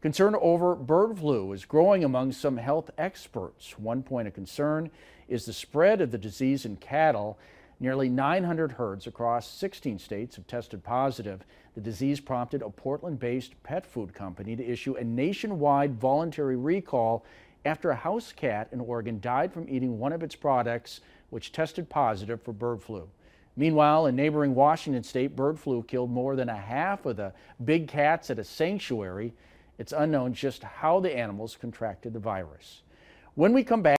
Concern over bird flu is growing among some health experts. One point of concern is the spread of the disease in cattle. Nearly 900 herds across 16 states have tested positive. The disease prompted a Portland-based pet food company to issue a nationwide voluntary recall after a house cat in Oregon died from eating one of its products, which tested positive for bird flu. Meanwhile, in neighboring Washington state, bird flu killed more than a half of the big cats at a sanctuary. It's unknown just how the animals contracted the virus. When we come back,